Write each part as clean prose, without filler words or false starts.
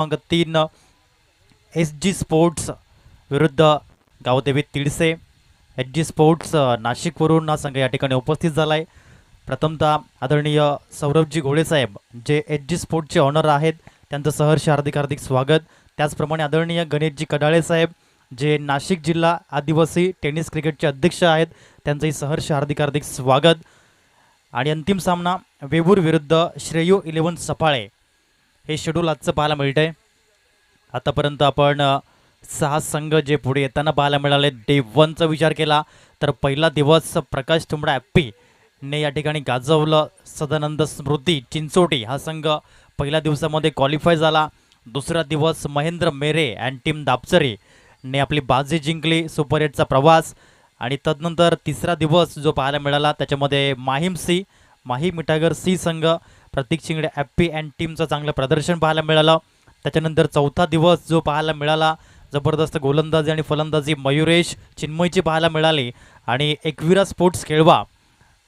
3 SG sports विरुद्ध Gavdevi तिडसे. SG sports नाशिकवरून हा संघ या ठिकाणी उपस्थित झाला आहे. प्रथमतः आदरणीय सौरभजी घोडेसाहेब जे SG स्पोर्ट्सचे ऑनर आहेत त्यांचं सहर्ष हार्दिक हार्दिक स्वागत. त्याचप्रमाणे आदरणीय गणेशजी कडाळे साहेब जे नाशिक जिल्हा आदिवासी टेनिस क्रिकेटचे अध्यक्ष आहेत त्यांचंही सहर्ष हार्दिक हार्दिक स्वागत. आणि अंतिम सामना वेबूर विरुद्ध श्रेयो 11 सफाळे हे शेड्यूल आजचं पाहायला मिळतंय. आतापर्यंत आपण 6 संघ जे पुढे येताना पाहायला मिळाले. डे 1चा विचार केला तर पहिला दिवस प्रकाश तुंबडा ॲप्पी ने या ठिकाणी गाजवलं. सदानंद स्मृती चिंचोटी हा संघ पहिल्या दिवसामध्ये क्वालिफाय झाला. दुसरा दिवस महेंद्र मेरे अँड टीम दापचरी ने आपली बाजी जिंकली. सुपर 8चा प्रवास. आणि तदनंतर तिसरा दिवस जो पाहायला मिळाला त्याच्यामध्ये माही मिठागर सी संघ प्रतीक शिंगडे ॲप्पी अँड टीमचं चांगलं प्रदर्शन पाहायला मिळालं. त्याच्यानंतर चौथा दिवस जो पाहायला मिळाला जबरदस्त गोलंदाजी आणि फलंदाजी मयुरेश चिन्मयची पाहायला मिळाली. आणि एकविरा स्पोर्ट्स खेळवा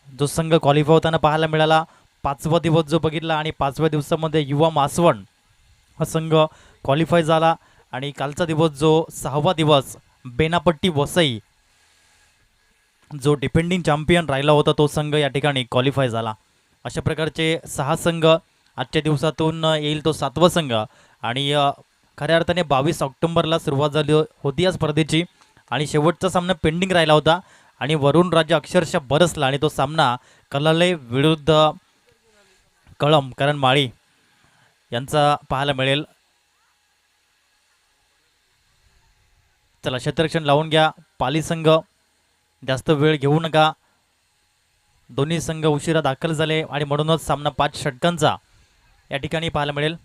जो संघ क्वालिफाय होताना पाहायला मिळाला. पाचवा दिवस जो बघितला आणि पाचव्या दिवसामध्ये युवा मासवण हा संघ क्वालिफाय झाला. आणि कालचा दिवस जो 6वा दिवस बेनापट्टी वसई जो डिफेंडिंग चॅम्पियन राहिला होता तो संघ या ठिकाणी क्वालिफाय झाला. अशा प्रकारचे 6 संघ आजच्या दिवसातून येईल तो 7वा संघ. आणि खऱ्या अर्थाने 22 ऑक्टोबरला सुरुवात झाली होती या स्पर्धेची आणि शेवटचा सामना पेंडिंग राहिला होता आणि वरुण राजा अक्षरशः बरसला आणि तो सामना कलाले विरुद्ध कळम करण माळी यांचा पाहायला मिळेल. चला क्षेत्ररक्षण लावून घ्या. पाली संघ जास्त वेळ घेऊ नका. दोन्ही संघ उशिरा दाखल झाले आणि म्हणूनच सामना 5 षटकांचा या ठिकाणी पाहायला मिळेल.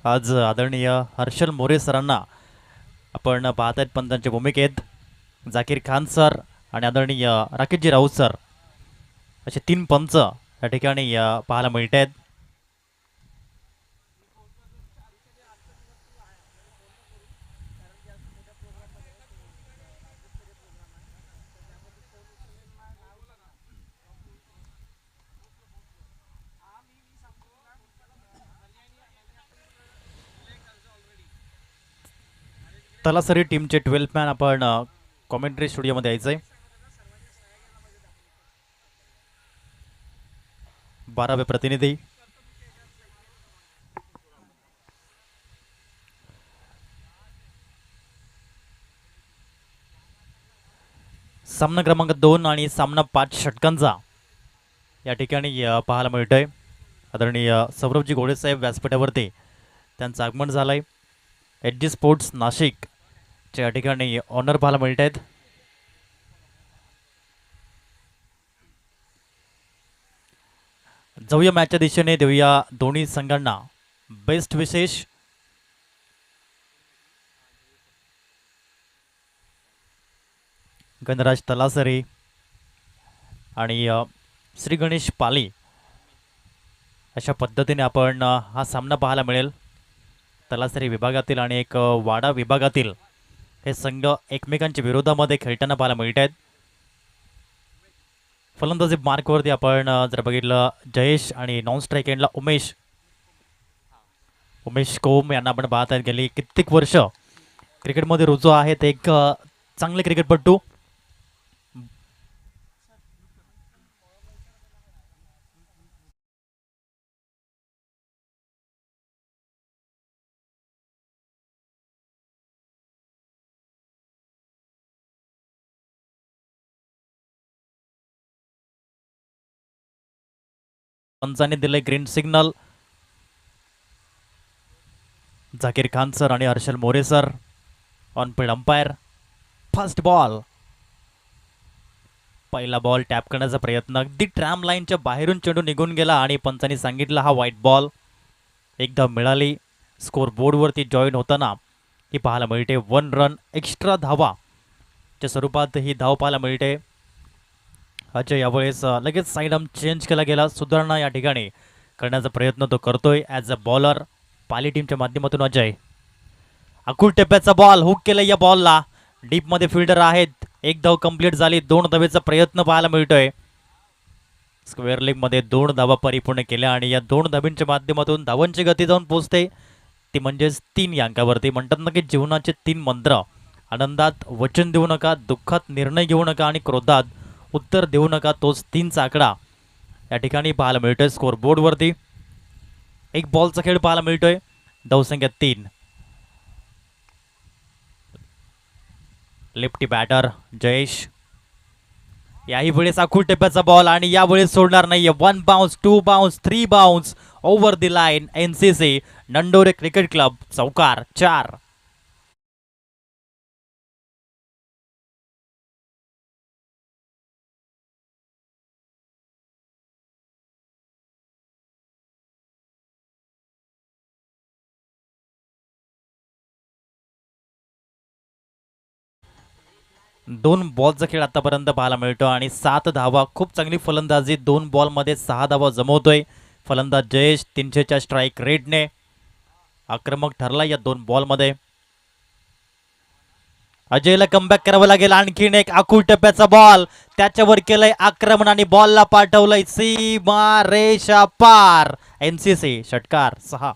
आज आदरणीय हर्षल मोरे सरांना आपण पाहत आहेत पंतांच्या भूमिकेत. जाकीर खान सर आणि आदरणीय राकेशजी राऊत सर असे 3 पंच या ठिकाणी पाहायला मिळत आहेत. तलासरी टीमचे 12 मॅन आपण कॉमेंट्री स्टुडिओमध्ये यायचं आहे. 12वे प्रतिनिधी सामना क्रमांक 2 आणि सामना 5 षटकांचा या ठिकाणी पाहायला मिळतोय. आदरणीय सौरभजी घोडेसाहेब व्यासपीठावरती त्यांचं आगमन झालं आहे. SG स्पोर्ट्स नाशिक या ठिकाणी ऑनर पाहायला मिळत आहेत. जाऊया मॅचच्या दिशेने. देऊया दोन्ही संघांना बेस्ट विशेष. गणराज तलासरी आणि श्री गणेश पाली अशा पद्धतीने आपण हा सामना पाहायला मिळेल. तलासरी विभागातील आणि एक वाडा विभागातील हे संघ एकमेकांच्या विरोधामध्ये खेळताना पाहायला मिळत आहेत. फलंदाजी मार्कवरती आपण जर बघितलं जयेश आणि नॉन स्ट्राईक एंडला उमेश कोम यांना आपण पाहत आहेत. गेली कित्येक वर्ष क्रिकेटमध्ये रुजू आहेत. एक चांगले क्रिकेटपटू. पंचाने दिले green signal. Zakir Khan sir आणि Harshal More sir on paid umpire. First ball पहिला बॉल टॅप करण्याचा प्रयत्न, अगदी ट्रॅम लाईनच्या बाहेरून चेंडू निघून गेला आणि पंचांनी सांगितलं हा व्हाईट बॉल. एकदा मिळाली. स्कोर बोर्डवरती जॉईन होताना ही पाहायला मिळते 1 रन एक्स्ट्रा धावा च्या स्वरूपात ही धाव पाहायला मिळते. अजय यावेळेस लगेच साईड आर्म चेंज केला गेला. सुधारणा या ठिकाणी करण्याचा प्रयत्न तो करतोय ॲज अ बॉलर पाली टीमच्या माध्यमातून. अजय अकुल टेप्याचा बॉल हुक केला या बॉलला. डीपमध्ये फिल्डर आहेत. एक धाव कंप्लीट झाली. 2 धावेचा प्रयत्न पाहायला मिळतोय. स्क्वेअर लेग मध्ये 2 धावा परिपूर्ण केल्या आणि या 2 धाबींच्या माध्यमातून धावांची गती जाऊन पोहोचते ती म्हणजेच 3 या अंकावरती. म्हणतात ना की जीवनाचे 3 मंत्र, आनंदात वचन देऊ नका, दुःखात निर्णय घेऊ नका आणि क्रोधात उत्तर देऊ नका. तोच 3चा आकडा या ठिकाणी पाहायला मिळतोय स्कोर बोर्डवरती. एक बॉलचा खेळ पाहायला मिळतोय. धावसंख्या 3. Lefty batter Jayesh. याही वेळेस अकुल टेप्याचा बॉल आणि यावेळेस सोडणार नाहीये. 1 bounce, 2 bounce, 3 bounce over the line. NCC Nandore cricket club चौकार 4. दोन बॉलचा खेळ आतापर्यंत पाहायला मिळतो आणि 7 धावा. खूप चांगली फलंदाजी. 2 बॉलमध्ये 6 धावा जमवतोय फलंदाज जयेश. 300च्या स्ट्राईक रेटने आक्रमक ठरला या 2 बॉलमध्ये. अजयला कमबॅक करावं लागेल. आणखीन एक अकुल टप्प्याचा बॉल. त्याच्यावर केलंय आक्रमण आणि बॉलला पाठवलंय सीमा रेषा पार. एनसीसी षटकार 6.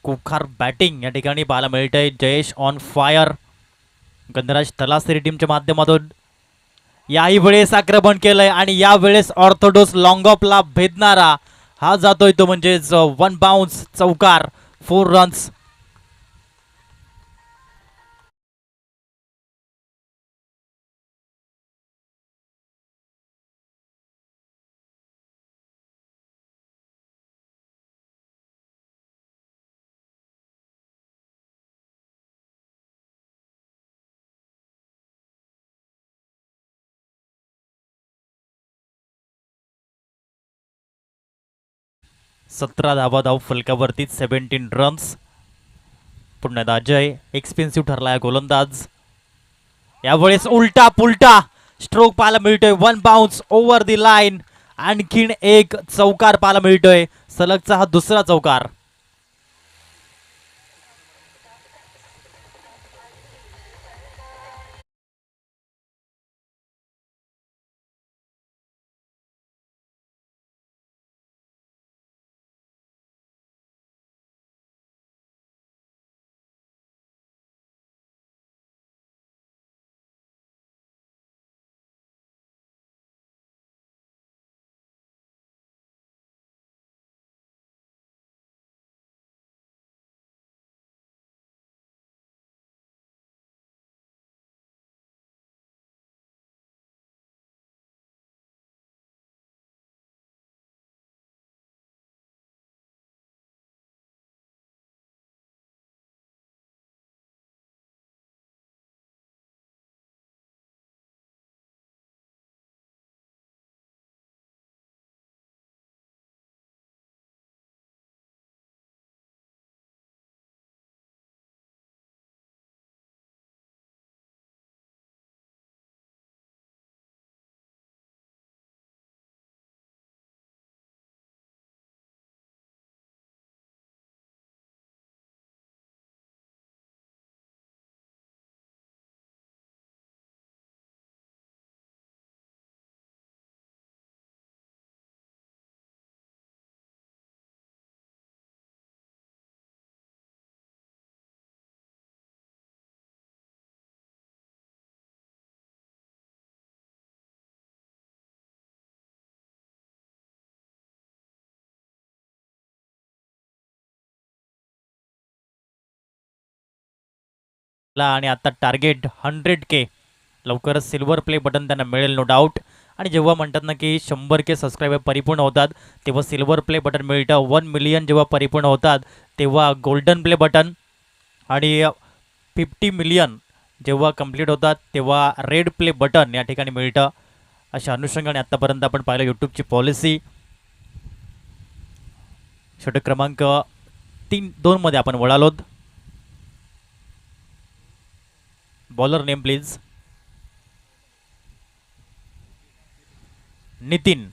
कुखार बॅटिंग या ठिकाणी पाहायला मिळतंय. Jayesh on fire. गंधराज तलासरी टीमच्या माध्यमातून याही वेळेस आक्रमण केलंय आणि यावेळेस ऑर्थोडॉक्स लॉंग ऑफला भेदणारा हा जातोय तो म्हणजेच 1 बाउन्स चौकार 4 रन्स. सतरा धावा धाव फलकावरती 17 रन्स. पुन्हा अजय एक्सपेन्सिव्ह ठरलाय गोलंदाज. यावेळेस उलटा पुलटा स्ट्रोक पाहायला मिळतोय. 1 बाउन्स ओव्हर दी लाईन. आणखीन एक चौकार पाहायला मिळतोय. सलगचा हा दुसरा चौकार. आणि आता टार्गेट 100K, लवकरच सिल्वर प्ले बटन त्यांना मिळेल नो डाऊट. आणि जेव्हा म्हणतात ना की 100K सबस्क्रायबर परिपूर्ण होतात तेव्हा सिल्वर प्ले बटन मिळतं. 1 मिलियन जेव्हा परिपूर्ण होतात तेव्हा गोल्डन प्ले बटन, आणि 50 मिलियन जेव्हा कंप्लीट होतात तेव्हा रेड प्ले बटन या ठिकाणी मिळतं. अशा अनुषंगाने आत्तापर्यंत आपण पाहिलं यूट्यूबची पॉलिसी. षटक क्रमांक 2 मध्ये आपण वळालोत. Bowler name please. नितीन.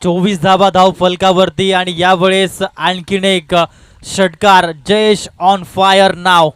चोवीस धावा धाव फलकावरती, आणि यावेळेस आणखीन एक षटकार. जयेश ऑन फायर नाव.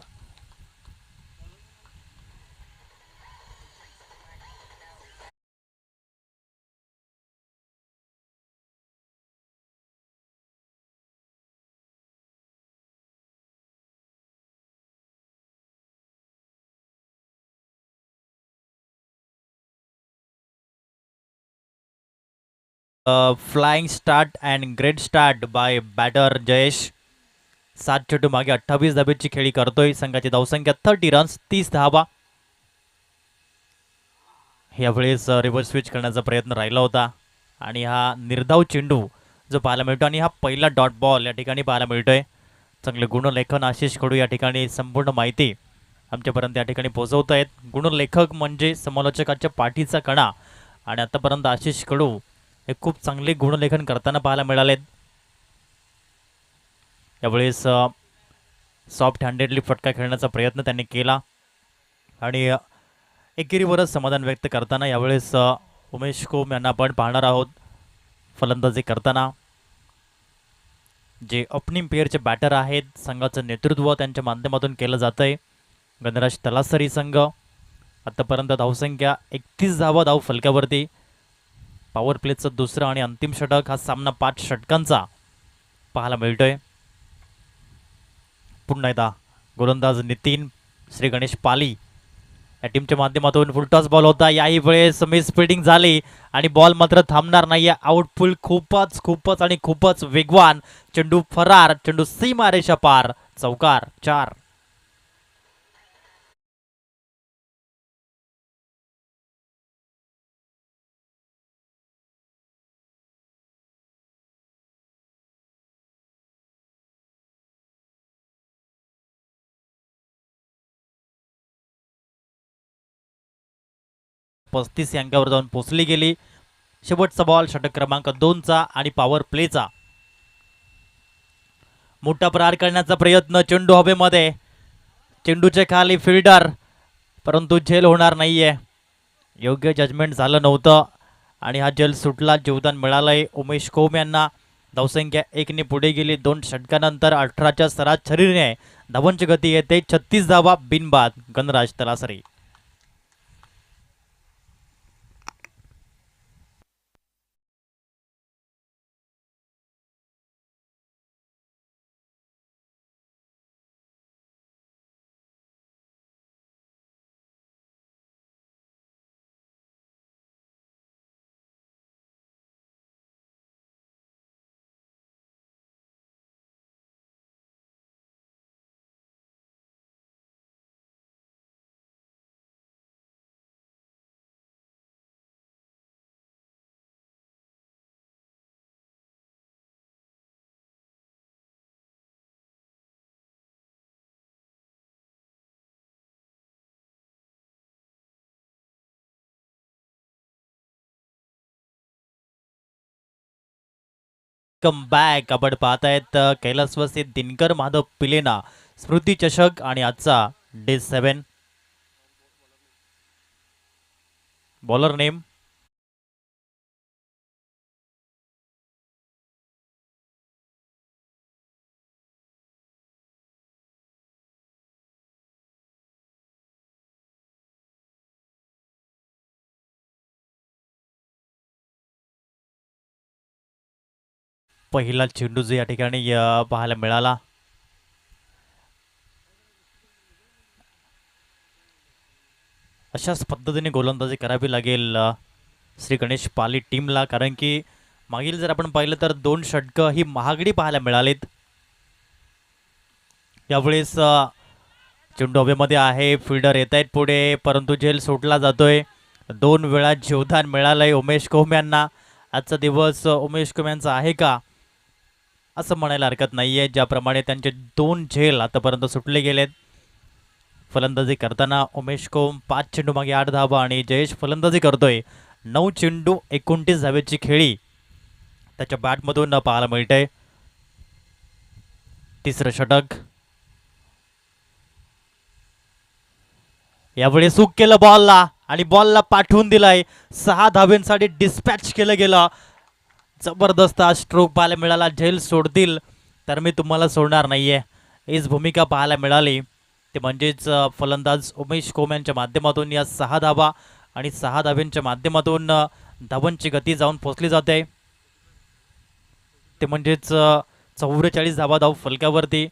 Flying start and great start by batter Jayesh. 7 चेंडू मागे 28 धाब्याची खेळी करतोय. संघाची धावसंख्या 30 रन्स, 30 धावा. यावेळेस रिव्हर्स स्विच करण्याचा प्रयत्न राहिला होता, आणि हा निर्धाव चेंडू जो पाहायला मिळतो, आणि हा पहिला डॉट बॉल या ठिकाणी पाहायला मिळतोय. चांगले गुणलेखन आशिष खडू या ठिकाणी संपूर्ण माहिती आमच्यापर्यंत या ठिकाणी पोहोचवत आहेत. गुणलेखक म्हणजे समालोचकाच्या पाठीचा कणा, आणि आतापर्यंत आशिष खडू हे खूप चांगले गुणलेखन करताना पाहायला मिळालेत. यावेळेस सॉफ्ट हँडेडली फटका खेळण्याचा प्रयत्न त्यांनी केला, आणि एकेरीवरच समाधान व्यक्त करताना यावेळेस उमेश कोम यांना आपण पाहणार आहोत फलंदाजी करताना. जे ओपनिंग पेअरचे बॅटर आहेत, संघाचं नेतृत्व त्यांच्या माध्यमातून केलं जात आहे. गणराज तलासरी संघ आतापर्यंत धावसंख्या 31 धावा धाव फलकावरती. पॉवर प्लेचं दुसरं आणि अंतिम षटक. हा सामना 5 षटकांचा पाहायला मिळतोय. पुन्हा एकदा गोलंदाज नितीन श्री गणेश पाली या टीमच्या माध्यमातून फुलटॉस बॉल होता. याही वेळेस मिस स्पीडिंग झाली, आणि बॉल मात्र थांबणार नाही. आउटफुल खूपच खूपच आणि खूपच वेगवान. चेंडू फरार, चेंडू सीमारेषा पार. चौकार 4. पस्तीस या अंकावर जाऊन पोचली गेली. शेवटचा बॉल षटक क्रमांक 2चा आणि पॉवर प्लेचा. मोठा प्रहार करण्याचा प्रयत्न. चेंडू हवेमध्ये, चेंडूच्या खाली फिल्डर, परंतु झेल होणार नाहीये. योग्य जजमेंट झालं नव्हतं, आणि हा झेल सुटला. जीवदान मिळालंय उमेश कोम यांना. धावसंख्या 1ने पुढे गेली. 2 षटकानंतर 18च्या सरासरीने धावांची गती येते. 36 धावा बिनबाद. गणराज तलासरी. कम बॅक आपण पाहतायत. कैलासवासी दिनकर माधव पिलेना स्मृती चषक आणि आजचा डे 7. Bowler name. पहिला चेंडू जो या ठिकाणी पाहायला मिळाला. अशाच पद्धतीने गोलंदाजी करावी लागेल श्री गणेश पाली टीमला, कारण की मागील जर आपण पाहिलं तर 2 षटकं ही महागडी पाहायला मिळालीत. यावेळेस चेंडू हवेमध्ये आहे, फिल्डर येत आहेत पुढे, परंतु झेल सोडला जातोय. 2 वेळा जीवदान मिळालंय उमेश कोहम यांना. आजचा दिवस उमेश कोहम यांचा आहे का असं म्हणायला हरकत नाहीये. ज्याप्रमाणे त्यांचे 2 झेल आतापर्यंत सुटले गेलेत. फलंदाजी करताना उमेश कोहम 5 चेंडू मागे 8 धावा आणि जयेश फलंदाजी करतोय. 9 चेंडू 29 धावेची खेळी त्याच्या बॅटमधून पाहायला मिळते. तिसरं षटक. यावेळी सुक केलं बॉलला आणि बॉलला पाठवून दिलाय. 6 धावेंसाठी डिस्पॅच केलं गेलं. जबरदस्त स्ट्रोक पाहायला मिळाला. झेल सोडतील तर मी तुम्हाला सोडणार नाहीये, हीच भूमिका पाहायला मिळाली. ते म्हणजेच फलंदाज उमेश कोहम यांच्या माध्यमातून या 6 धावा आणि 6 धाव्यांच्या माध्यमातून धावांची गती जाऊन पोचली जाते. ते म्हणजेच 44 धावा धाव फलकावरती.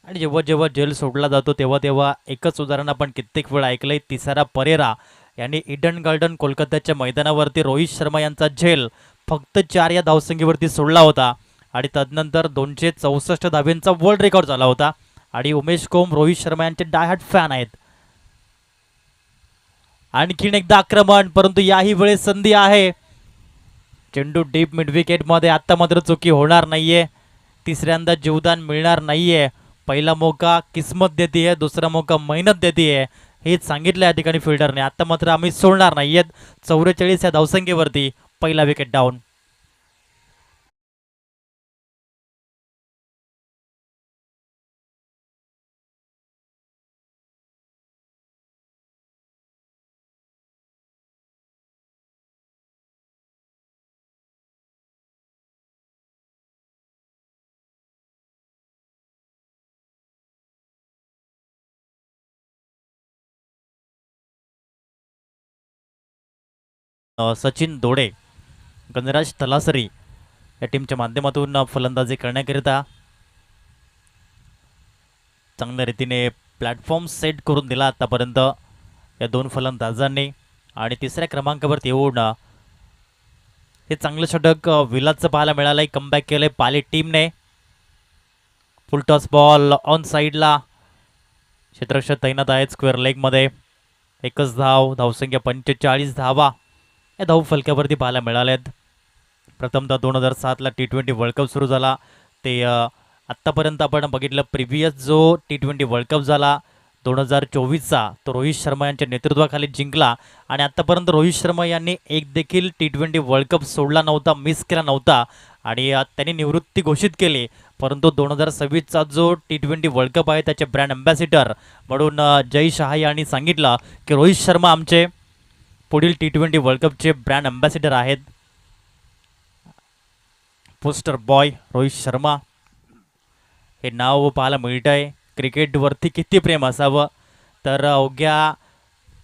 आणि जेव्हा जेव्हा झेल सोडला जातो तेव्हा तेव्हा एकच उदाहरण आपण कित्येक वेळा ऐकलंय. तिसारा परेरा यांनी इडन गार्डन कोलकात्याच्या मैदानावरती रोहित शर्मा यांचा झेल फक्त 4 या धावसंख्येवरती सोडला होता आणि तदनंतर 264 धावेंचा वर्ल्ड रेकॉर्ड झाला होता. आणि उमेश कोहम रोहित शर्मा यांचे डायहार्ट फॅन आहेत. आणखीन एकदा आक्रमण, परंतु याही वेळेस संधी आहे. चेंडू डीप मिड विकेट मध्ये. आता मात्र चुकी होणार नाहीये. तिसऱ्यांदा जीवदान मिळणार नाहीये. पहिला मौका किस्मत देते, दुसरा मौका मेहनत देते, हेच सांगितलं या ठिकाणी फिल्डरने. आता मात्र आम्ही सोडणार नाहीयेत. 44 या धावसंख्येवरती पहिला विकेट डाऊन. सचिन दोडे, गणराज तलासरी या टीमच्या माध्यमातून फलंदाजी करण्याकरिता चांगल्या रीतीने प्लॅटफॉर्म सेट करून दिला आतापर्यंत या 2 फलंदाजांनी. आणि तिसऱ्या क्रमांकावरती येऊन हे चांगलं षटक विलाचं पाहायला मिळालंय. कमबॅक केलंय पाली टीमने. फुलटॉस बॉल ऑन साईडला. क्षेत्ररक्षक तैनात आहेत स्क्वेअर लेगमध्ये. एकच धाव, धावसंख्या 45 धावा या धाव फलक्यावरती पाहायला मिळाल्यात. प्रथमतः 2007ला T20 वर्ल्ड कप सुरू झाला. ते आत्तापर्यंत आपण बघितलं प्रिव्हियस जो T20 वर्ल्ड कप झाला 2024चा तो रोहित शर्मा यांच्या नेतृत्वाखाली जिंकला. आणि आत्तापर्यंत रोहित शर्मा यांनी एक देखील T20 वर्ल्ड कप सोडला नव्हता, मिस केला नव्हता आणि त्यांनी निवृत्ती घोषित केली. परंतु 2026चा जो T20 वर्ल्ड कप आहे त्याचे ब्रँड अँबॅसिडर म्हणून जय शहा यांनी सांगितलं की रोहित शर्मा आमचे पुढील T20 वर्ल्ड कपचे ब्रँड अँबॅसिडर आहेत. पोस्टर बॉय रोहित शर्मा हे नाव पाहायला मिळतंय. क्रिकेटवरती किती प्रेम असावं. तर अवघ्या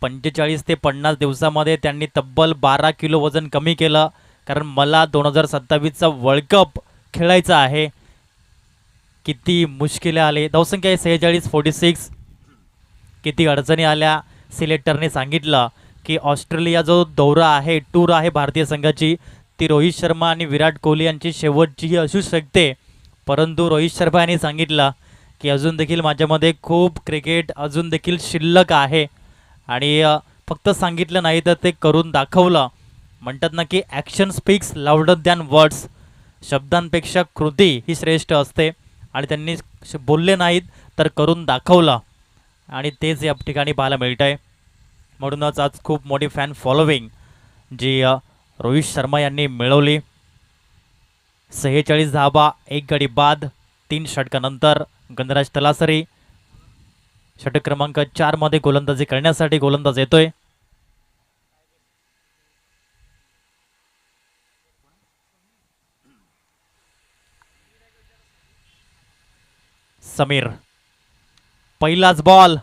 45 ते 50 दिवसामध्ये त्यांनी तब्बल 12 किलो वजन कमी केलं. कारण मला 2027चा वर्ल्ड कप खेळायचा आहे. किती मुश्किले आले. धावसंख्या आहे 46. किती अडचणी आल्या. सिलेक्टरने सांगितलं की ऑस्ट्रेलिया जो दौरा आहे, टूर आहे भारतीय संघाची, ती रोहित शर्मा आणि विराट कोहली यांची शेवटची असू शकते. परंतु रोहित शर्मा यांनी सांगितलं की अजून देखील माझ्यामध्ये खूप क्रिकेट अजून देखील शिल्लक आहे. आणि फक्त सांगितलं नाही तर ते करून दाखवलं. म्हणतात ना की action speaks louder than words. शब्दांपेक्षा कृती ही श्रेष्ठ असते. आणि त्यांनी बोलले नाहीत तर करून दाखवलं आणि तेच या ठिकाणी पाहायला मिळत आहे. म्हणूनच आज खूप मोठी फॅन फॉलोविंग जी रोहित शर्मा यांनी मिळवली. 46 धावा, 1 गडी बाद, 3 षटकानंतर गणराज तलासरी षटक क्रमांक 4 मध्ये गोलंदाजी करण्यासाठी गोलंदाज येतोय. समीर. पहिलाच बॉल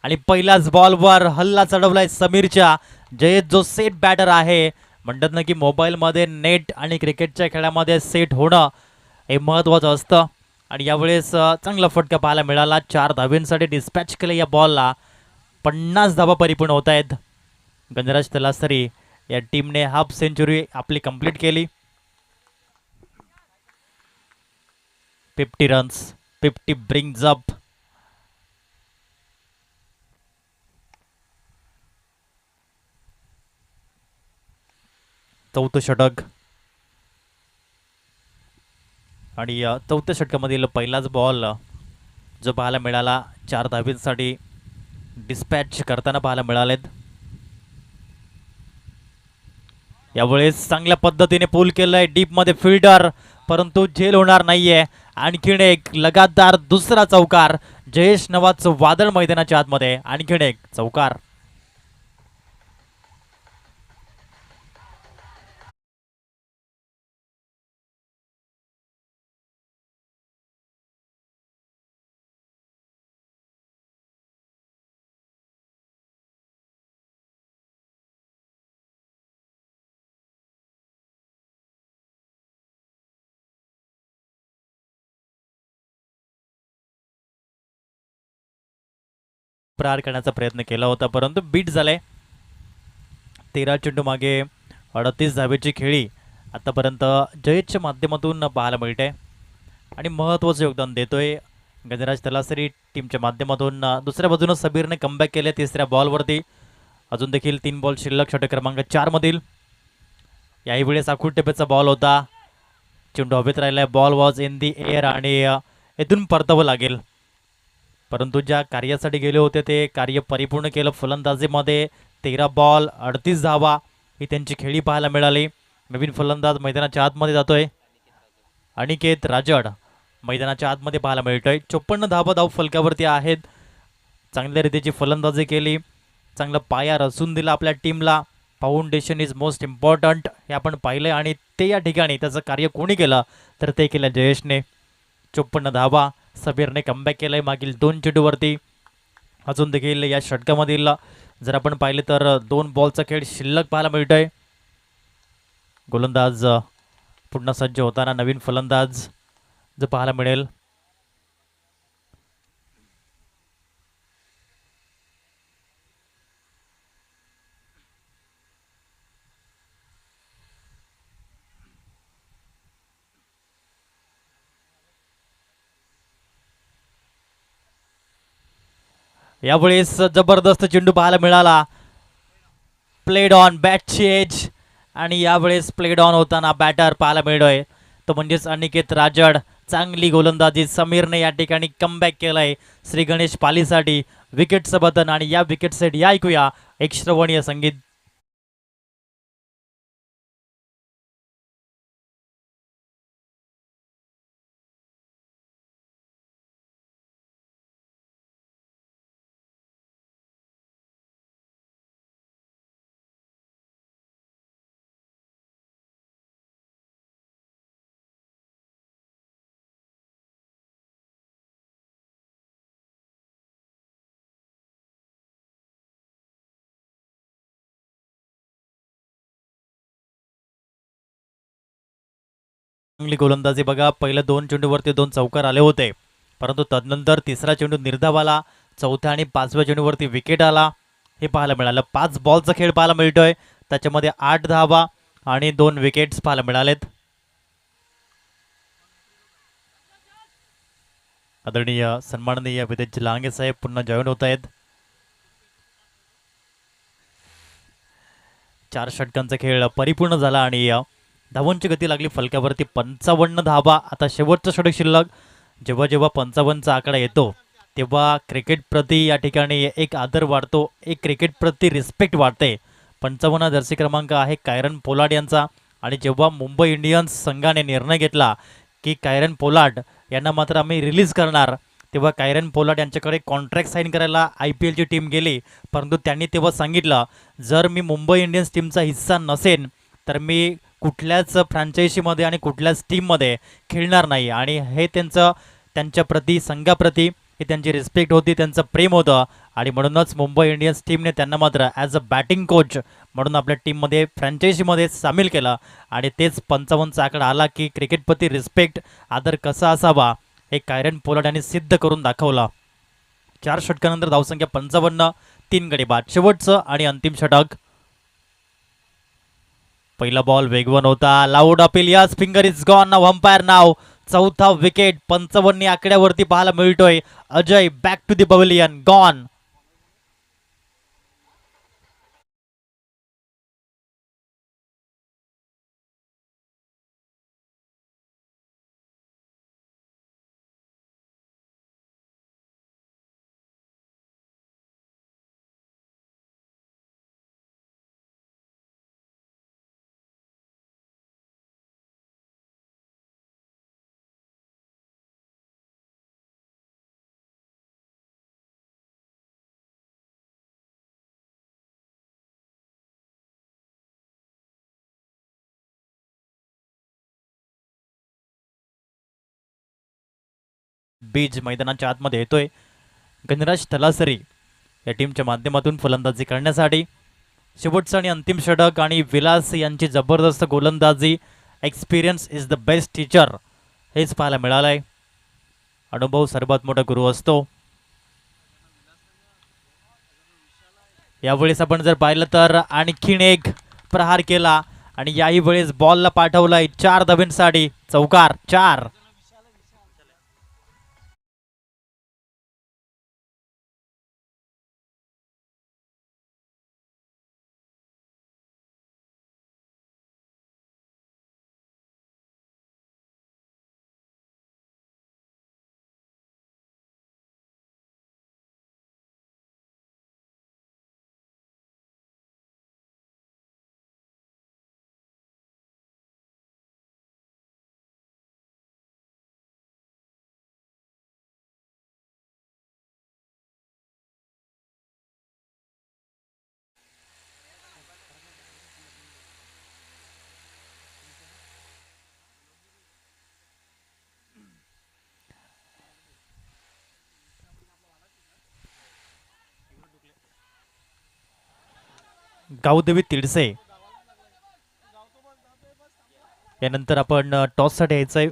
आणि पहिल्याच बॉलवर हल्ला चढवलाय समीरच्या. जयेश जो सेट बॅटर आहे, म्हणतात ना की मोबाईलमध्ये नेट आणि क्रिकेटच्या खेळामध्ये सेट होणं हे महत्त्वाचं असतं. आणि यावेळेस चांगला फटका पाहायला मिळाला. 4 धावेंसाठी डिस्पॅच केलं या बॉलला. 50 धावा परिपूर्ण होत आहेत. गणराज तलासरी या टीमने हाफ सेंचुरी आपली कंप्लीट केली. 50 रन्स, 50 ब्रिंग्स अप. चौथं षटक आणि चौथ्या षटकामधील पहिलाच बॉल जो पाहायला मिळाला 4 धावींसाठी डिस्पॅच करताना पाहायला मिळालेत. यावेळेस चांगल्या पद्धतीने पूल केलंय डीप मध्ये फिल्डर, परंतु झेल होणार नाहीये. आणखीन एक लगातार दुसरा चौकार. जयेश नवाजचं वादळ मैदानाच्या आतमध्ये, आणखीन एक चौकार. प्रहार करण्याचा प्रयत्न केला होता, परंतु बीट झालाय. 13 चेंडू मागे 38 धावेची खेळी आतापर्यंत जयेशच्या माध्यमातून पाहायला मिळते आणि महत्त्वाचं योगदान देतोय गणराज तलासरी टीमच्या माध्यमातून. दुसऱ्या बाजूने सबीरने कमबॅक केले तिसऱ्या बॉलवरती. अजून देखील 3 बॉल शिल्लक षटक क्रमांक 4 मधील. याही वेळेस आखूड टेपेचा बॉल होता. चेंडू हवेत राहिलाय. Ball was in the air आणि येथून परतावं लागेल, परंतु ज्या कार्यासाठी गेले होते ते कार्य परिपूर्ण केलं. फलंदाजीमध्ये 13 बॉल 38 धावा ही त्यांची खेळी पाहायला मिळाली. नवीन फलंदाज मैदानाच्या आतमध्ये जातोय. अनिकेत राजड मैदानाच्या आतमध्ये पाहायला मिळतोय. 54 धावा धाव फलकावरती आहेत. चांगल्या रीतीची फलंदाजी केली, चांगला पाया रचून दिला आपल्या टीमला. फाउंडेशन इज मोस्ट इम्पॉर्टंट हे आपण पाहिलं आणि ते या ठिकाणी त्याचं कार्य कोणी केलं तर ते केलं जयेशने. 54 धावा. सबीरने कमबॅक केलंय मागील 2 चेंडूवरती. अजून देखील या षटकामधील जर आपण पाहिले तर 2 बॉलचा खेळ शिल्लक पाहायला मिळतोय. गोलंदाज पुन्हा सज्ज होताना नवीन फलंदाज जो पाहायला मिळेल. यावेळेस जबरदस्त चेंडू पाहायला मिळाला. प्लेड ऑन बॅटची एज आणि यावेळेस प्लेड ऑन होताना बॅटर पाहायला मिळतोय तो म्हणजेच अनिकेत राजड. चांगली गोलंदाजी. समीरने या ठिकाणी कमबॅक केलाय श्री गणेश पालीसाठी. विकेटचं बटन आणि या विकेटसाठी या ऐकूया एक श्रवणीय संगीत. चांगली गोलंदाजी बघा. पहिल्या 2 चेंडूवरती 2 चौकार आले होते, परंतु तदनंतर तिसरा चेंडू निर्धाव आला. चौथ्या आणि 5व्या चेंडूवरती विकेट आला हे पाहायला मिळालं. 5 बॉलचा खेळ पाहायला मिळतोय, त्याच्यामध्ये 8 धावा आणि 2 विकेट्स पाहायला मिळालेत. आदरणीय सन्माननीय विदेश लांगे साहेब पुन्हा जॉईन होत आहेत. 4 षटकांचा खेळ परिपूर्ण झाला आणि धावांची गती लागली फलकावरती. 55 धावा. आता शेवटचं षटक शिल्लक. जेव्हा जेव्हा 55चा आकडा येतो तेव्हा क्रिकेट प्रति या ठिकाणी एक आदर वाढतो, एक क्रिकेट प्रति रिस्पेक्ट वाढते. 55 जर्सी क्रमांक आहे कायरन पोलार्ड यांचा आणि जेव्हा मुंबई इंडियन्स संघाने निर्णय घेतला की कायरन पोलार्ड यांना मात्र आम्ही रिलीज करणार, तेव्हा कायरन पोलार्ड यांच्याकडे कॉन्ट्रॅक्ट साईन करायला IPLची टीम गेली, परंतु त्यांनी तेव्हा सांगितलं जर मी मुंबई इंडियन्स टीमचा हिस्सा नसेन तर मी कुठल्याच फ्रँचायझीमध्ये आणि कुठल्याच टीममध्ये खेळणार नाही. आणि हे त्यांच्या प्रति संघाप्रती ही त्यांची रिस्पेक्ट होती, त्यांचं प्रेम होतं आणि म्हणूनच मुंबई इंडियन्स टीमने त्यांना मात्र ॲज अ बॅटिंग कोच म्हणून आपल्या टीममध्ये फ्रँचायझीमध्ये सामील केलं. आणि तेच 55चा आकडा आला की क्रिकेटप्रती रिस्पेक्ट, आदर कसा असावा हे कायरन पोलार्ड यांनी सिद्ध करून दाखवला. 4 षटकानंतर धावसंख्या 55, 3 गडी बाद. शेवटचं आणि अंतिम षटक. पहिला बॉल वेगवान होता. Loud appeal. Yes, finger is gone नाव. अंपायर नाव. चौथा विकेट 55 आकड्यावरती पाहायला मिळतोय. Ajay back to the pavilion. Gone. बीज मैदानाच्या आतमध्ये येतोय. गणराज तलासरी या टीमच्या माध्यमातून फलंदाजी करण्यासाठी. शेवटचं आणि अंतिम षटक आणि विलास यांची जबरदस्त गोलंदाजी. Experience is the best teacher हेच पाहायला मिळालंय. अनुभव सर्वात मोठा गुरु असतो. यावेळेस आपण जर पाहिलं तर आणखीन एक प्रहार केला आणि याही वेळेस बॉलला पाठवलाय 4 धावांसाठी. चौकार 4. गावदेवी तिडसे यानंतर आपण टॉससाठी यायचंय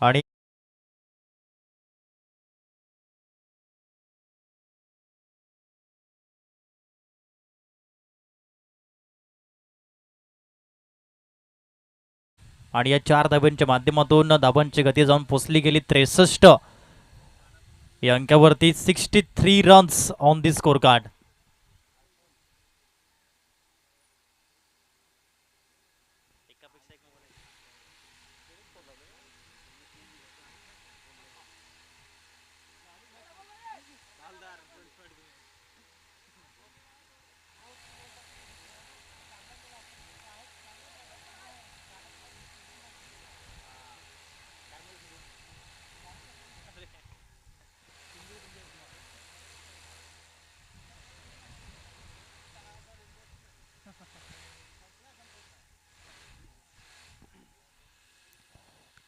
आणि आणि या 4 धावांच्या माध्यमातून धावांची गती जाऊन पोचली गेली 63 या अंकावरती. 63 runs on the score card.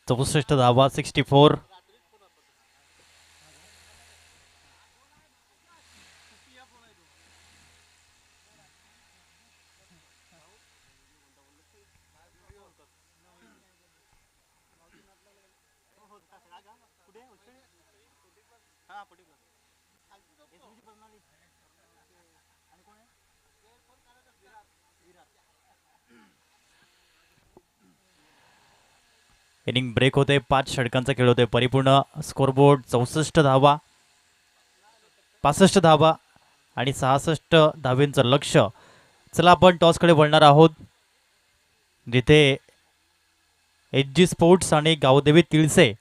चौसष्ट धावा. 64. इनिंग ब्रेक होते. 5 षटकांचा खेळ होते परिपूर्ण. स्कोरबोर्ड 64 धावा, 65 धावा आणि 66 धावेंचं लक्ष. चला आपण टॉसकडे वळणार आहोत जिथे एच जी स्पोर्ट्स आणि गावदेवी तिळसे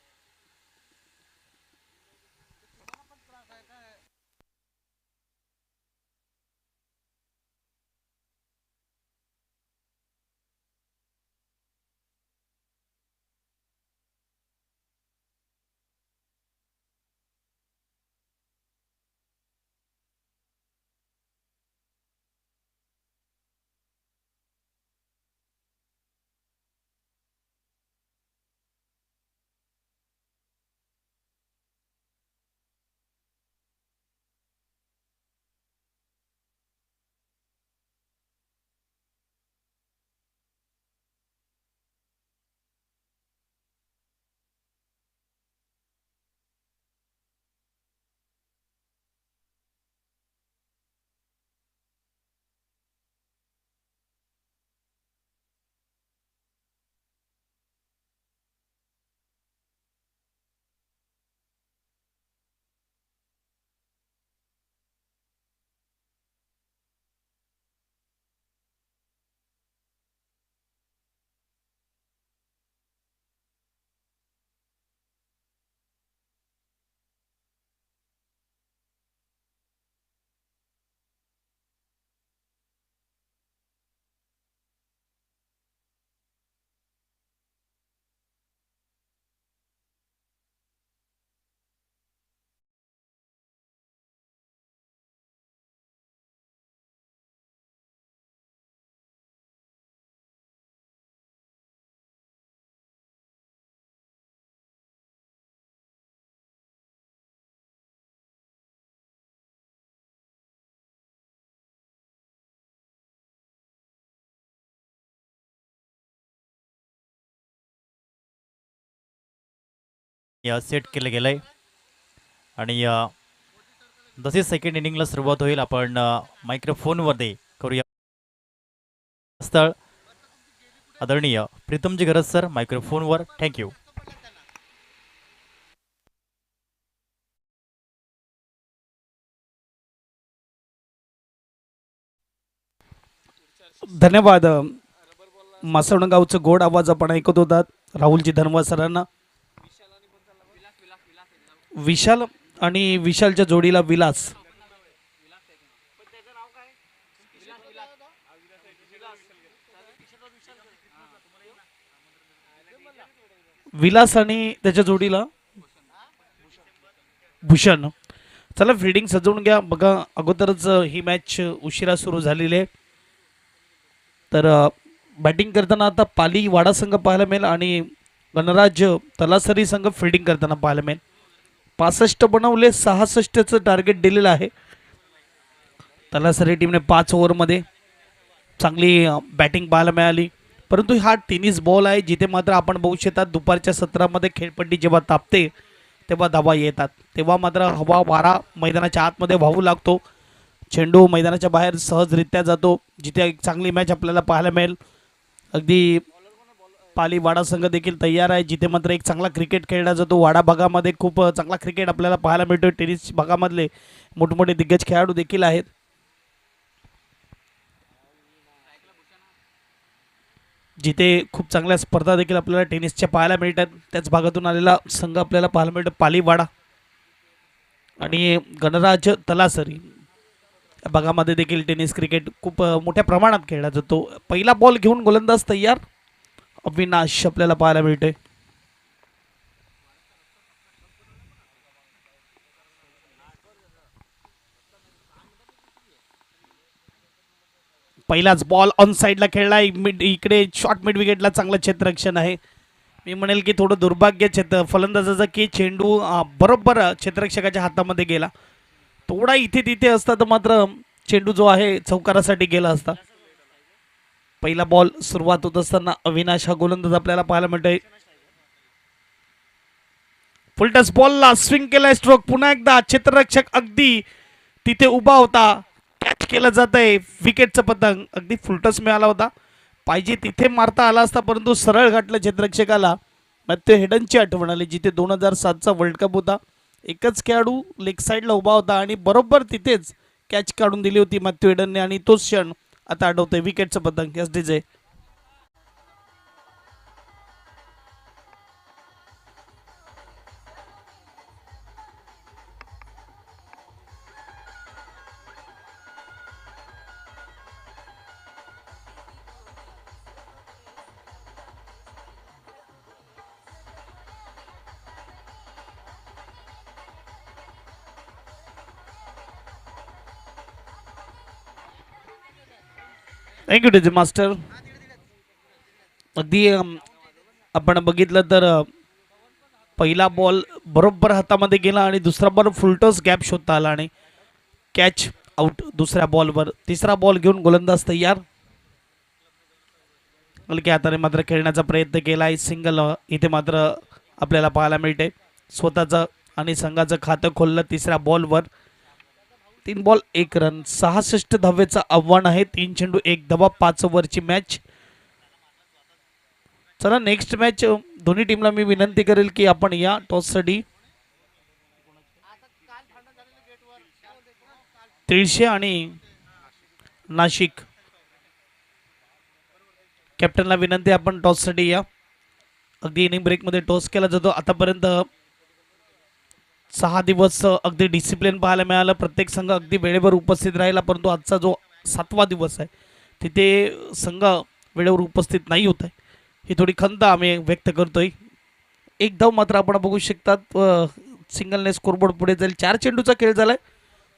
सेट केलं गेलं आहे. आणि जसे सेकंड इनिंगला सुरुवात होईल आपण मायक्रोफोनमध्ये करूया स्थळ आदरणीय प्रीतमजी गरज सर मायक्रोफोनवर. थँक्यू. धन्यवाद. मासवण गावचं गोड आवाज आपण ऐकत होतात राहुलजी धनवा सरांना. विशाल आणि विशालच्या जोडीला विलास. विलास आणि त्याच्या जोडीला भूषण. चला फिल्डिंग सजवून घ्या. बघा अगोदरच ही मॅच उशिरा सुरू झालेली आहे. तर बॅटिंग करताना आता पाली वाडा संघ पाहायला मिळेल आणि गणराज तलासरी संघ फिल्डिंग करताना पाहायला मिळेल. 65 बनवले, 66चं टार्गेट दिलेलं आहे. तलासरी टीमने 5 ओव्हरमध्ये चांगली बॅटिंग पाहायला मिळाली. परंतु हा टेनिस बॉल आहे जिथे मात्र आपण बघू शकतात दुपारच्या सत्रामध्ये खेळपट्टी जेव्हा तापते तेव्हा धावा येतात, तेव्हा मात्र हवा वारा मैदानाच्या आतमध्ये वाहू लागतो. चेंडू मैदानाच्या बाहेर सहजरित्या जातो. जिथे एक चांगली मॅच आपल्याला पाहायला मिळेल. अगदी पाली वाडा संघ देखील तयार आहे जिथे मात्र एक चांगला क्रिकेट खेळला जातो. वाडा भागामध्ये खूप चांगला क्रिकेट आपल्याला पाहायला मिळतो. टेनिस भागामधले मोठमोठे दिग्गज खेळाडू देखील आहेत. जिथे खूप चांगल्या स्पर्धा देखील आपल्याला टेनिसच्या पाहायला मिळतात. त्याच भागातून आलेला संघ आपल्याला पाहायला मिळतो पालीवाडा आणि गणराज तलासरी या भागामध्ये देखील टेनिस क्रिकेट खूप मोठ्या प्रमाणात खेळला जातो. पहिला बॉल घेऊन गोलंदाज तयार. अविनाश आपल्याला पाहायला मिळतोय. पहिलाच बॉल ऑन साईडला खेळलाय. मिड इकडे शॉर्ट मिड विकेटला चांगलं क्षेत्ररक्षण आहे. मी म्हणेल की थोडं दुर्भाग्य फलंदाजाचा की चेंडू बरोबर क्षेत्ररक्षकाच्या हातामध्ये गेला. थोडा इथे तिथे असता तर मात्र चेंडू जो आहे चौकारासाठी गेला असता. पहिला बॉल सुरुवात होत असताना अविनाश हा गोलंदाज आपल्याला पाहायला मिळतोय. फुलटस बॉलला स्विंग केलाय. स्ट्रोक पुन्हा एकदा क्षेत्ररक्षक अगदी तिथे उभा होता. कॅच केलं जात आहे. विकेटचं पतंग अगदी फुलटस मिळाला होता. पाहिजे तिथे मारता आला असता परंतु सरळ गाठलं क्षेत्ररक्षकाला. मॅथ्यू हेडनची आठवण आली जिथे 2007चा वर्ल्ड कप होता. एकच खेळाडू लेग साईडला उभा होता आणि बरोबर तिथेच कॅच काढून दिली होती मॅथ्यू हेडनने आणि तोच क्षण आता आठवतोय. विकेटचं पतंग. S DJ. Thank you DJ master. अगदी आपण बघितलं तर पहिला बॉल बरोबर हातामध्ये गेला आणि दुसरा बॉल फुलटॉस गॅप शोधता आला आणि कॅच आउट दुसऱ्या बॉलवर. तिसरा बॉल घेऊन गोलंदाज तयार. हलक्या हाताने मात्र खेळण्याचा प्रयत्न केला आहे. सिंगल इथे मात्र आपल्याला पाहायला मिळते. स्वतःचं आणि संघाचं खातं खोललं तिसऱ्या बॉलवर. 3 बॉल 1 रन. 66 धावेचं आव्हान आहे. 3 चेंडू 1 धावा. 5 ओव्हरची मॅच. चला नेक्स्ट मॅच. दोन्ही टीमला मी विनंती करेल की आपण या टॉससाठी तिळशे आणि नाशिक कॅप्टनला विनंती आपण टॉससाठी या. अगदी इनिंग ब्रेकमध्ये टॉस केला जातो. आतापर्यंत 6 दिवस अगदी डिसिप्लिन पाहायला मिळालं. प्रत्येक संघ अगदी वेळेवर उपस्थित राहिला. परंतु आजचा जो 7वा दिवस आहे तिथे संघ वेळेवर उपस्थित नाही होत आहे. ही थोडी खंत आम्ही व्यक्त करतोय. एक धाव मात्र आपण बघू शकतात. सिंगलने स्कोरबोर्ड पुढे जाईल. 4 चेंडूचा खेळ झालाय.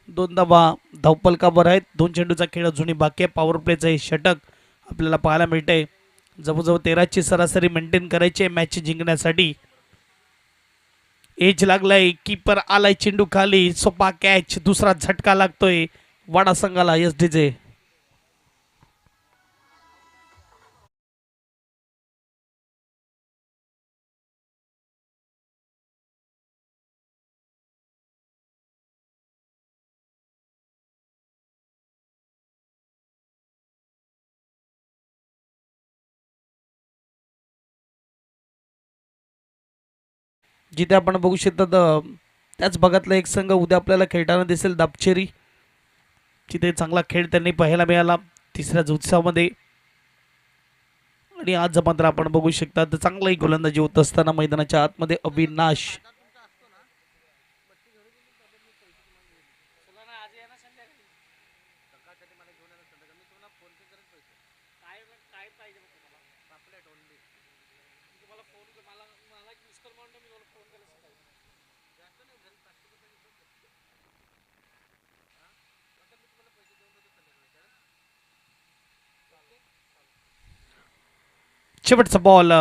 2 धावा धावपलकावर आहेत. 2 चेंडूचा खेळ अजूनही बाकी आहे. पॉवर प्लेचं हे षटक आपल्याला पाहायला मिळतंय. जवळजवळ 13ची सरासरी मेंटेन करायची आहे मॅच जिंकण्यासाठी. एज लागलाय. कीपर आलाय चेंडू खाली. सोपा कॅच. दुसरा झटका लागतोय वाडा संघाला. S DJ. जिथे आपण बघू शकतात त्याच भागातला एक संघ उद्या आपल्याला खेळताना दिसेल, दापचेरी. जिथे चांगला खेळ त्यांनी पाहायला मिळाला तिसऱ्या जुत्सामध्ये. आणि आज मात्र आपण बघू शकता तर चांगलाही गोलंदाजी होत असताना मैदानाच्या आतमध्ये अविनाश. शेवटचा बॉल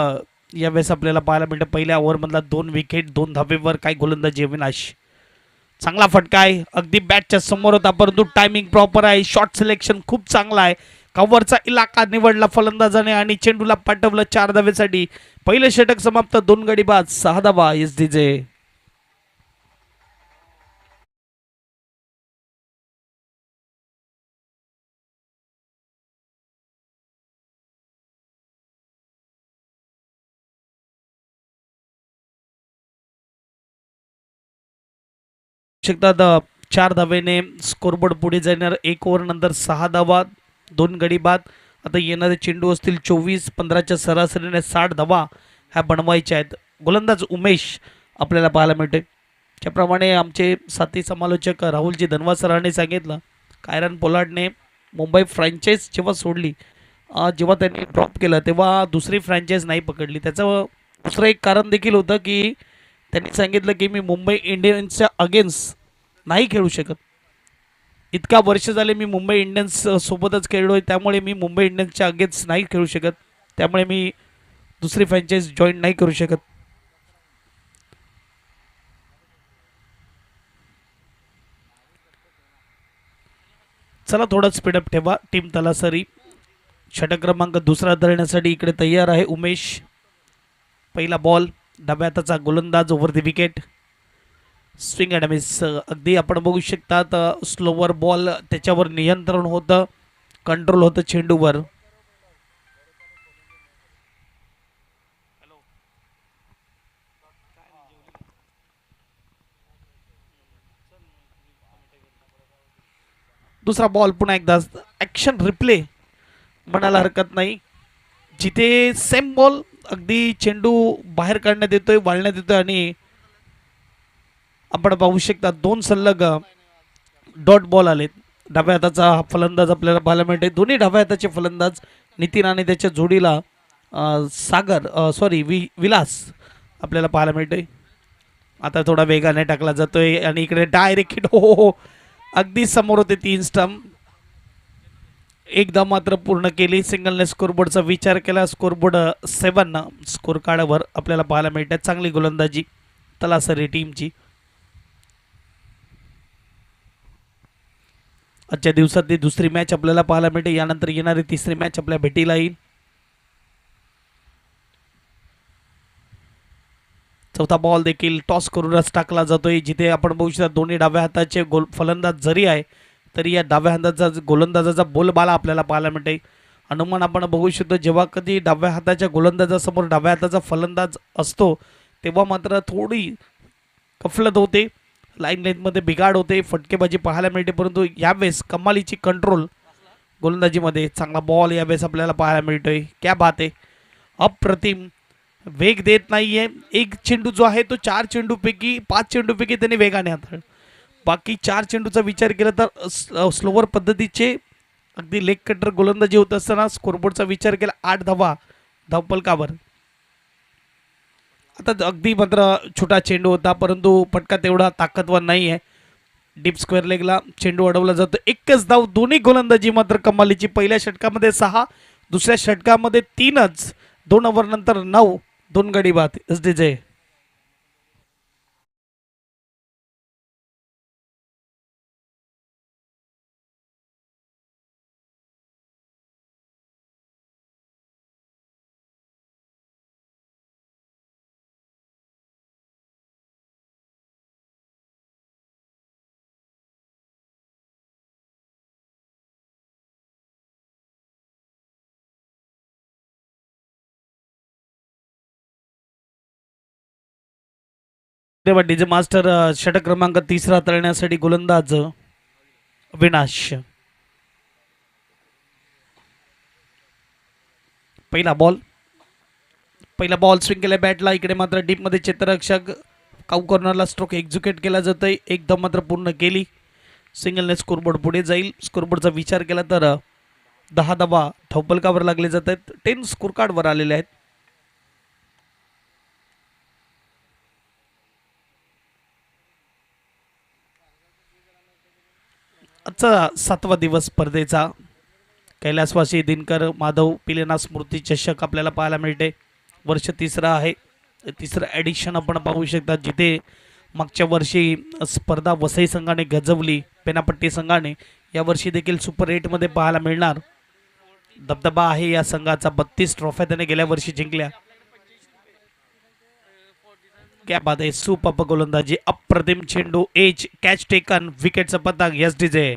यावेळेस आपल्याला पाहायला मिळतं. पहिल्या ओव्हरमधला 2 विकेट 2 धावेवर काय गोलंदाजी अविनाश. चांगला फटका आहे, अगदी बॅटच्या समोर होता परंतु टायमिंग प्रॉपर आहे. शॉट सिलेक्शन खूप चांगला आहे. कव्हरचा इलाका निवडला फलंदाजाने आणि चेंडूला पाठवलं 4 धावेसाठी. पहिलं षटक समाप्त. 2 गडी बाद 6 धावा एसडीजे. शकतात 4 धावेने स्कोरबोर्ड पुढे जाणार. 1 ओव्हर नंतर 6 धावा 2 गडी बाद. आता येणारे चेंडू असतील 24-15च्या सरासरीने 60 धावा ह्या बनवायच्या आहेत. गोलंदाज उमेश आपल्याला पाहायला मिळते. त्याप्रमाणे आमचे साथी समालोचक राहुलजी धनवा सरांनी सांगितलं, कायरन पोलार्डने मुंबई फ्रँचाईज जेव्हा सोडली, जेव्हा त्यांनी ड्रॉप केलं तेव्हा दुसरी फ्रँचाईज नाही पकडली. त्याचं दुसरं एक कारण देखील होतं की त्यांनी सांगितलं की मी मुंबई इंडियन्सच्या अगेन्स्ट नाही खेळू शकत. इतका वर्ष झाले मी मुंबई इंडियन्स सोबतच खेळलोय, त्यामुळे मी मुंबई इंडियन्सच्या अगेन्स्ट नाही खेळू शकत. त्यामुळे मी दुसरी फ्रँचाईज जॉईन नाही करू शकत. चला थोडा स्पीडअप ठेवा. टीम तलासरी षटक क्रमांक दुसरा धरण्यासाठी इकडे तयार आहे उमेश. पहिला बॉल डाव्या हाताचा गोलंदाज over the wicket. Swing and miss. अगदी आपण बघू शकतात स्लोवर बॉल त्याच्यावर नियंत्रण होतं, कंट्रोल होतं चेंडूवर. दुसरा बॉल पुन्हा एकदा ॲक्शन रिप्ले म्हणायला हरकत नाही. जिथे सेम बॉल अगदी चेंडू बाहेर काढण्यात येतोय, वाळण्यात येतोय आणि आपण पाहू शकता 2 सलग डॉट बॉल आलेत. डाव्या हाताचा फलंदाज आपल्याला पाहायला मिळते. दोन्ही डाव्या हाताचे फलंदाज नितीन आणि त्याच्या जोडीला विलास आपल्याला पाहायला मिळते. आता थोडा वेगाने टाकला जातोय आणि इकडे डायरेक्ट हिट. हो, अगदी समोर होते 3 स्टंप. एकदा मात्र पूर्ण केली. सिंगलने स्कोरबोर्डचा विचार केला. स्कोरबोर्ड 7 स्कोर कार्डवर आपल्याला पाहायला मिळते. चांगली गोलंदाजी तलासरी टीमची. आजच्या दिवसातली दुसरी मॅच आपल्याला पाहायला मिळते. यानंतर येणारी तिसरी मॅच आपल्या भेटीला येईल. चौथा बॉल देखील टॉस करूनच टाकला जातोय. जिथे आपण बघू शकता दोन्ही डाव्या हाताचे फलंदाज जरी आहे तरी या डाव्या हाताचा गोलंदाजाचा बोलबाला आपल्याला पाहायला मिळते. अनुमान आपण बघू शकतो, जेव्हा कधी डाव्या हाताच्या गोलंदाजासमोर डाव्या हाताचा फलंदाज असतो तेव्हा मात्र थोडी गफलत होते, लाईन लेंथमध्ये बिघाड होते, फटकेबाजी पाहायला मिळते. परंतु यावेळेस कमालीची कंट्रोल गोलंदाजीमध्ये. चांगला बॉल यावेळेस आपल्याला पाहायला मिळतोय. क्या बात आहे, अप्रतिम. वेग देत नाहीये. एक चेंडू जो आहे तो 4 चेंडूपैकी 5 चेंडूपैकी त्याने वेगाने हाताळला. बाकी 4 चेंडूचा विचार केला तर स्लोवर पद्धतीचे अगदी लेग कटर गोलंदाजी होत असताना स्कोरबोर्डचा विचार केला 8 धावा धावपलकावर. आता अगदी मात्र छोटा चेंडू होता परंतु पटका तेवढा ताकदवर नाही आहे. डीप स्क्वेअर लेगला चेंडू अडवला जातो. एकच धाव. दोन्ही गोलंदाजी मात्र कमालीची. पहिल्या षटकामध्ये 6, दुसऱ्या षटकामध्ये 3च. 2 ओव्हर नंतर 9, 2 गडी बाद एसडीजे. तेव्हा डीजे मास्टर षटक क्रमांक 3 हाताळण्यासाठी गोलंदाज विनाश. पहिला बॉल स्विंग केला बॅटला. इकडे मात्र डीप मध्ये क्षेत्ररक्षक काऊ कॉर्नरला स्ट्रोक एक्झिक्यूट केला जातोय. एकदम मात्र पूर्ण केली. सिंगलने स्कोरबोर्ड पुढे जाईल. स्कोरबोर्डचा विचार केला तर 10 धावा धावपलकावर लागले जात आहेत. 10 स्कोर कार्डवर आलेले आहेत. आजचा 7वा दिवस स्पर्धेचा. कैलासवासी दिनकर माधव पिलेना स्मृती चषक आपल्याला पाहायला मिळते. वर्ष 3रं आहे. 3रं ॲडिशन आपण पाहू शकता, जिथे मागच्या वर्षी स्पर्धा वसई संघाने गजवली, पेनापट्टी संघाने. यावर्षी देखील सुपर 8मध्ये पाहायला मिळणार. दबदबा आहे या संघाचा. 32 ट्रॉफ्या त्याने गेल्या वर्षी जिंकल्या. क्या बात आहे. सुपर गोलंदाजी, अप्रतिम चेंडू, एज, कॅच टेकन, विकेटचा पतंग. Yes DJ.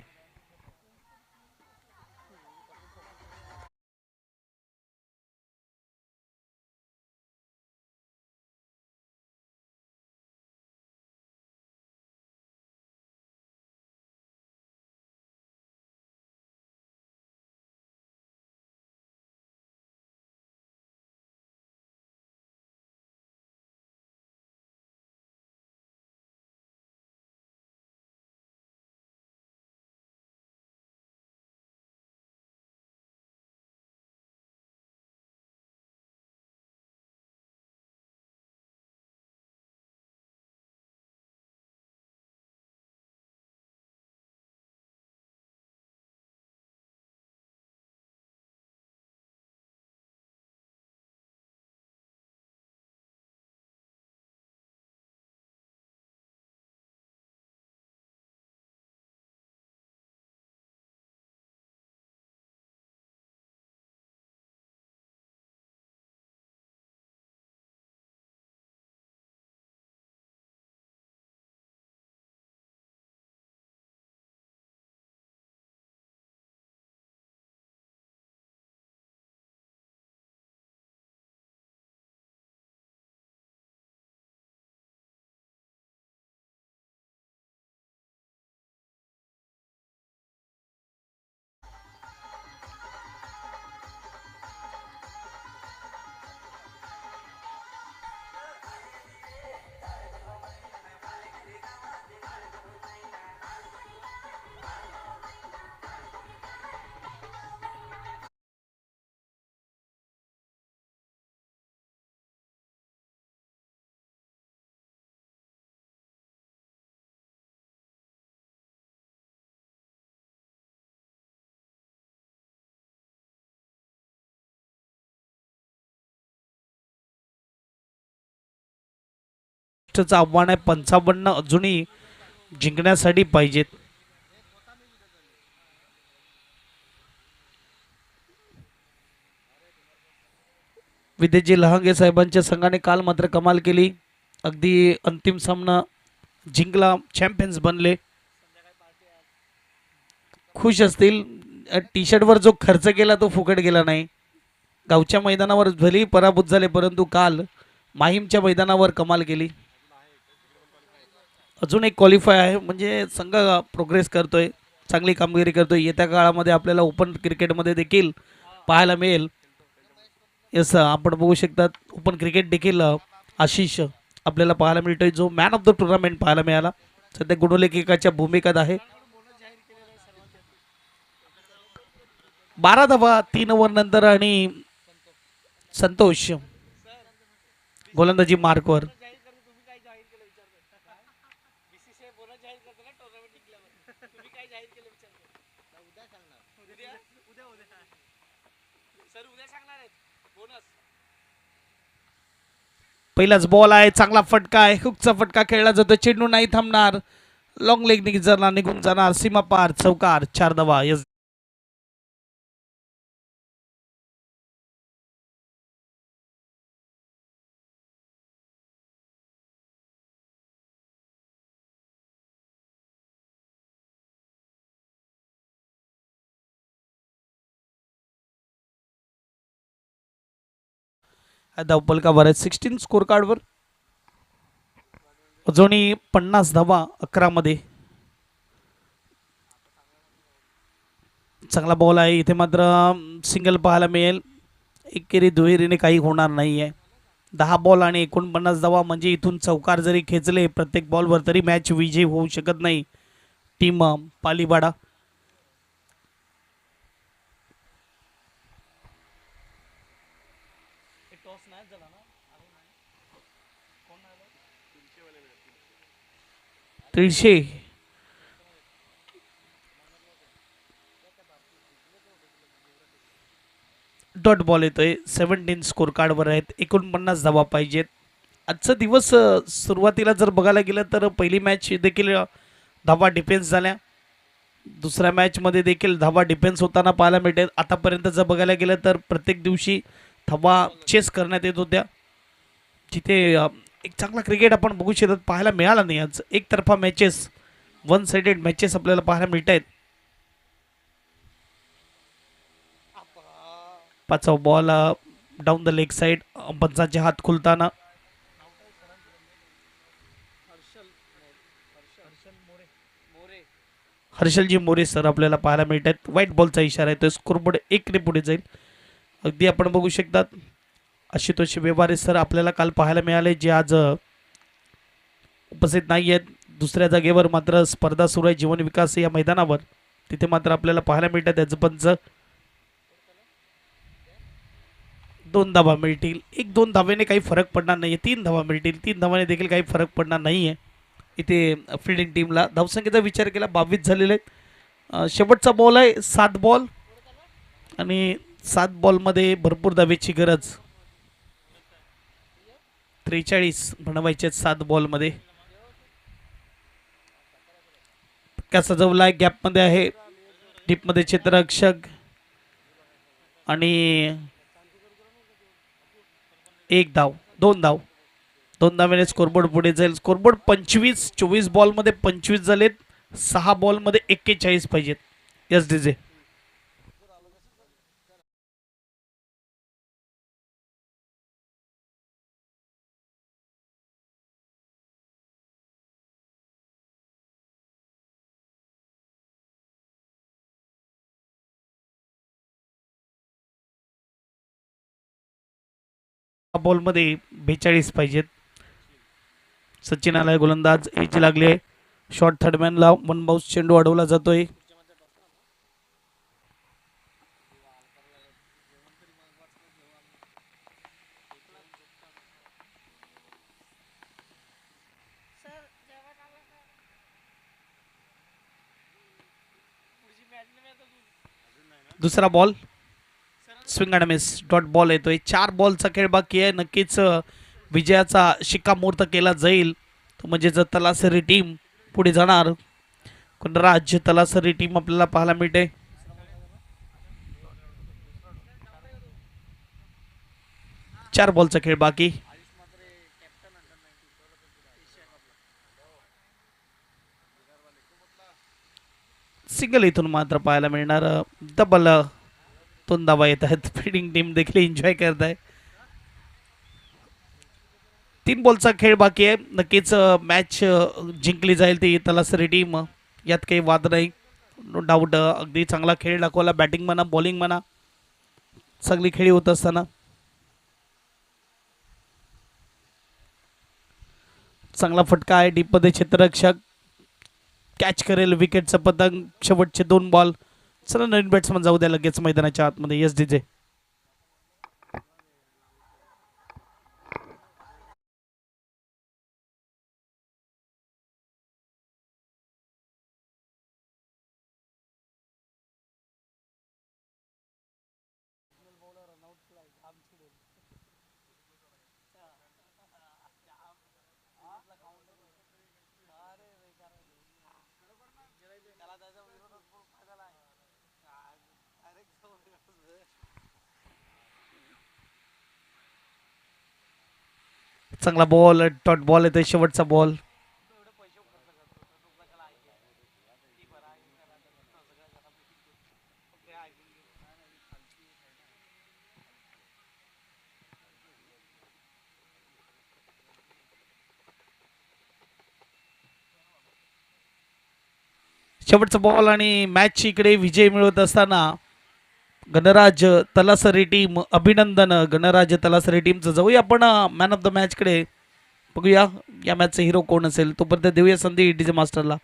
आव्हान आहे 55 अजूनही जिंकण्यासाठी पाहिजेत. विद्याजी लहांगे साहेबांच्या संघाने काल मात्र कमाल केली. अगदी अंतिम सामना जिंकला, चॅम्पियन्स बनले. खुश असतील. टी शर्टवर जो खर्च केला तो फुकट गेला नाही. गावच्या मैदानावर भलेही पराभूत झाले, परंतु काल माहीमच्या मैदानावर कमाल केली. अजून एक क्वालिफाय आहे, म्हणजे संघ प्रोग्रेस करतोय, चांगली कामगिरी करतोय. येत्या काळामध्ये आपल्याला ओपन क्रिकेटमध्ये देखील पाहायला मिळेल. यस, आपण बघू शकतात ओपन क्रिकेट देखील आशिष आपल्याला पाहायला मिळतोय, जो मॅन ऑफ द टुर्नामेंट पाहायला मिळाला. सध्या गुणलेखिकाच्या भूमिकेत आहे. 12 धावा 3 ओव्हर नंतर आणि संतोष गोलंदाजी मार्कवर. पहिलाच बॉल आहे, चांगला फटका आहे, हुकचा फटका खेळला जातो. चेंडू नाही थांबणार, लॉंग लेग निघून जाणार, सीमा पार, चौकार, 4 धावा. यस. धावपलकावर 16 स्कोर कार्डवर. अजूनही 50 धावा 11 मध्ये. चांगला बॉल आहे इथे, मात्र सिंगल पाहायला मिळेल. एकेरी दुहेरीने काही होणार नाही आहे. 10 बॉल आणि 49 धावा म्हणजे इथून चौकार जरी खेचले प्रत्येक बॉलवर तरी मॅच विजयी होऊ शकत नाही टीम पालीवाडा. तीनशे डॉट बॉल येतोय. 17 स्कोर कार्डवर आहेत. 49 धावा पाहिजेत. आजचा दिवस सुरुवातीला जर बघायला गेलं तर पहिली मॅच देखील धावा डिफेन्स झाल्या. दुसऱ्या मॅचमध्ये देखील धावा डिफेन्स होताना पाहायला मिळते. आतापर्यंत जर बघायला गेलं तर प्रत्येक दिवशी धावा चेस करण्यात येत होत्या. जिथे एक चांगला क्रिकेट आपण बघू शकतात पाहायला मिळाला नाही. आज एकतर्फा मॅचेस, वन साइडेड मॅचेस आपल्याला पाहायला मिळत आहेत. पाचवा ball down the leg side, पंचांचे हात खुलताना. हर्षलजी मोरे सर आपल्याला पाहायला मिळत आहेत. व्हाईट बॉलचा इशारा येतोय. स्कोरबोर्ड 1 ने पुढे जाईल. अगदी आपण बघू शकतात आशुतोष व्यवहारे सर आपल्याला काल पाहायला मिळाले, जे आज उपस्थित नाही आहेत. दुसऱ्या जागेवर मात्र स्पर्धा सुरू आहे जीवन विकास या मैदानावर, तिथे मात्र आपल्याला पाहायला मिळतात. त्याचं पंच 2 धावा मिळतील. 1-2 धावेने काही फरक पडणार नाही. 3 धावा मिळतील. 3 धावाने देखील काही फरक पडणार नाही आहे. इथे फिल्डिंग टीमला धावसंख्येचा विचार केला 22 झालेले आहेत. शेवटचा बॉल आहे. 7 बॉल आणि 7 बॉलमध्ये भरपूर धावेची गरज. 43 बनवायचे 7 बॉलमध्ये. का सजवलाय गॅपमध्ये आहे. डीपमध्ये क्षेत्ररक्षक आणि 1 धाव, 2 धाव. 2 धावेने स्कोरबोर्ड पुढे जाईल. स्कोरबोर्ड 25. 24 बॉलमध्ये 25 झालेत. 6 बॉलमध्ये 41 पाहिजेत. Yes DJ. बॉलमध्ये 42 पाहिजेत. सचिन आलाय गोलंदाज. एज लागले. शॉर्ट थर्डमॅनला वन बाउन्स चेंडू अडवला जातोय. दुसरा ball swing and miss dot ball येतोय. 4 बॉलचा खेळ बाकी आहे. नक्कीच विजयाचा शिक्कामोर्तब केला जाईल. तो म्हणजे जर तलासरी टीम पुढे जाणार. राज्य तलासरी टीम आपल्याला पाहायला मिळते. चार बॉलचा खेळ बाकी. सिंगल इथून मात्र पाहायला मिळणार. डबल 2 धावा येत आहेत. फिल्डिंग टीम देखील एन्जॉय करत आहे. 3 बॉलचा खेळ बाकी आहे. नक्कीच मॅच जिंकली जाईल ती तलासरी टीम, यात काही वाद नाही. नो डाऊट अगदी चांगला खेळ दाखवला. बॅटिंग म्हणा बॉलिंग म्हणा चांगली खेळी होत असताना चांगला फटका आहे. डीपमध्ये क्षेत्ररक्षक कॅच करेल विकेटचं पतंग. शेवटचे 2 बॉल. चला नवीन बॅट्समन जाऊ द्या लगेच मैदानाच्या आतमध्ये. Yes DJ. चांगला बॉल डॉट बॉल येतोय. शेवटचा बॉल. शेवटचा बॉल आणि मॅच इकडे विजय मिळवत असताना गणराज तलासरी टीम अभिनंदन गणराज तलासरी टीमचं. जाऊया आपण मॅन ऑफ द मॅचकडे. बघूया या मॅचचा हिरो कोण असेल. तोपर्यंत देऊया संधी डीजे मास्टरला.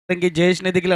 कारण की जयेशने देखील